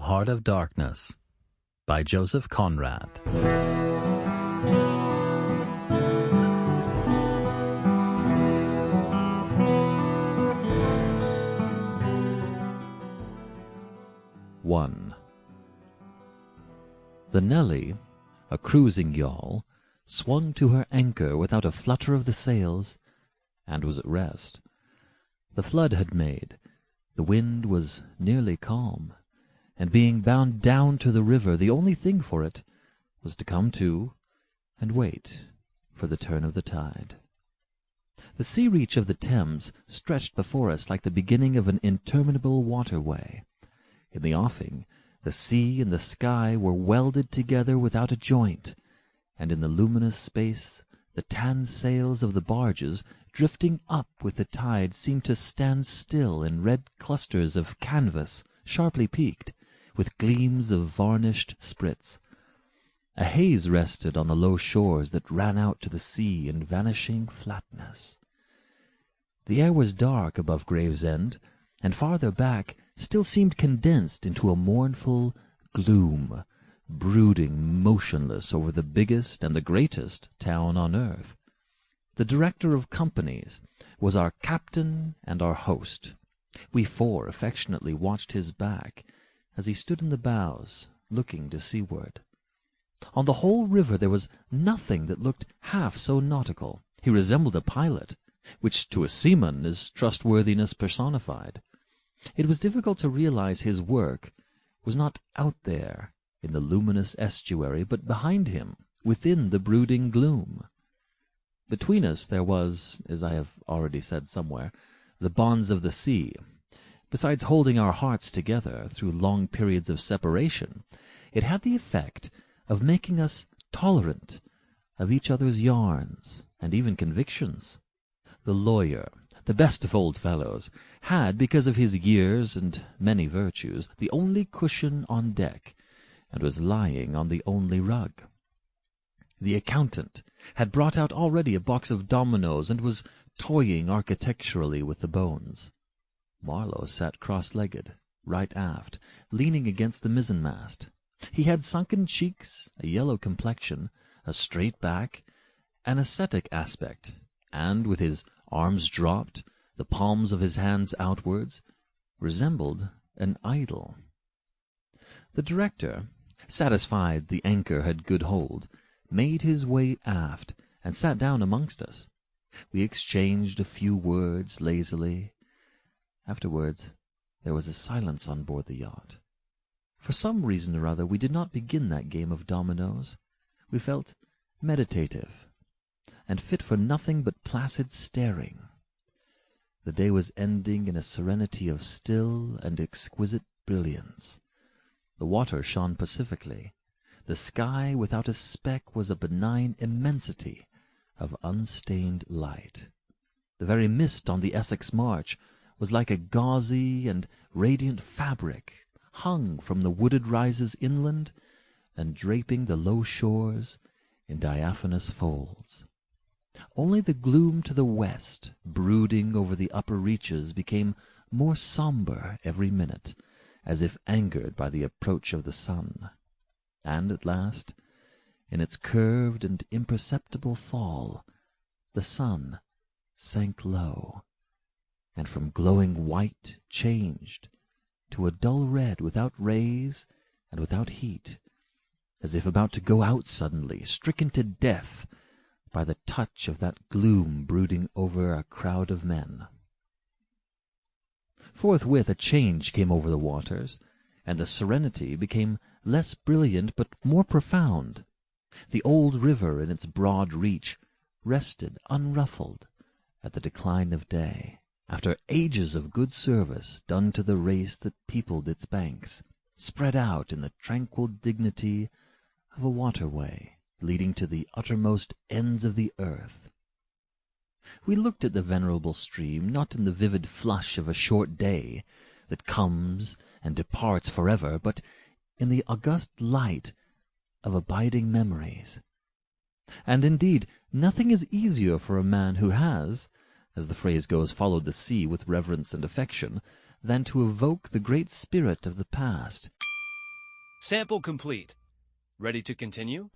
Heart of Darkness by Joseph Conrad. The Nelly, a cruising yawl, swung to her anchor without a flutter of the sails, and was at rest. The flood had made, the wind was nearly calm, and being bound down to the river, the only thing for it was to come to and wait for the turn of the tide. The sea-reach of the Thames stretched before us like the beginning of an interminable waterway. In the offing, the sea and the sky were welded together without a joint, and in the luminous space the tan sails of the barges, drifting up with the tide, seemed to stand still in red clusters of canvas, sharply peaked, with gleams of varnished sprits. A haze rested on the low shores that ran out to the sea in vanishing flatness. The air was dark above Gravesend, and farther back still seemed condensed into a mournful gloom, brooding motionless over the biggest and the greatest town on earth. The director of companies was our captain and our host. We four affectionately watched his back as he stood in the bows, looking to seaward. On the whole river there was nothing that looked half so nautical. He resembled a pilot, which to a seaman is trustworthiness personified. It was difficult to realize his work was not out there in the luminous estuary, but behind him, within the brooding gloom. Between us there was, as I have already said somewhere, the bonds of the sea. Besides holding our hearts together through long periods of separation, it had the effect of making us tolerant of each other's yarns and even convictions. The lawyer, the best of old fellows, had, because of his years and many virtues, the only cushion on deck, and was lying on the only rug. The accountant had brought out already a box of dominoes, and was toying architecturally with the bones. Marlow sat cross-legged, right aft, leaning against the mizzenmast. He had sunken cheeks, a yellow complexion, a straight back, an ascetic aspect, and, with his arms dropped, the palms of his hands outwards, resembled an idol. The director, satisfied the anchor had good hold, made his way aft, and sat down amongst us. We exchanged a few words lazily. Afterwards there was a silence on board the yacht. For some reason or other we did not begin that game of dominoes. We felt meditative, and fit for nothing but placid staring. The day was ending in a serenity of still and exquisite brilliance. The water shone pacifically. The sky without a speck was a benign immensity of unstained light. The very mist on the Essex march was like a gauzy and radiant fabric, hung from the wooded rises inland and draping the low shores in diaphanous folds. Only the gloom to the west, brooding over the upper reaches, became more sombre every minute, as if angered by the approach of the sun. And at last, in its curved and imperceptible fall, the sun sank low, and from glowing white changed to a dull red without rays and without heat, as if about to go out suddenly, stricken to death by the touch of that gloom brooding over a crowd of men. Forthwith a change came over the waters, and the serenity became less brilliant but more profound. The old river in its broad reach rested unruffled at the decline of day, after ages of good service done to the race that peopled its banks, spread out in the tranquil dignity of a waterway leading to the uttermost ends of the earth. We looked at the venerable stream, not in the vivid flush of a short day that comes and departs forever, but in the august light of abiding memories. And indeed, nothing is easier for a man who has, as the phrase goes, followed the sea with reverence and affection, than to evoke the great spirit of the past, Sample complete. Ready to continue?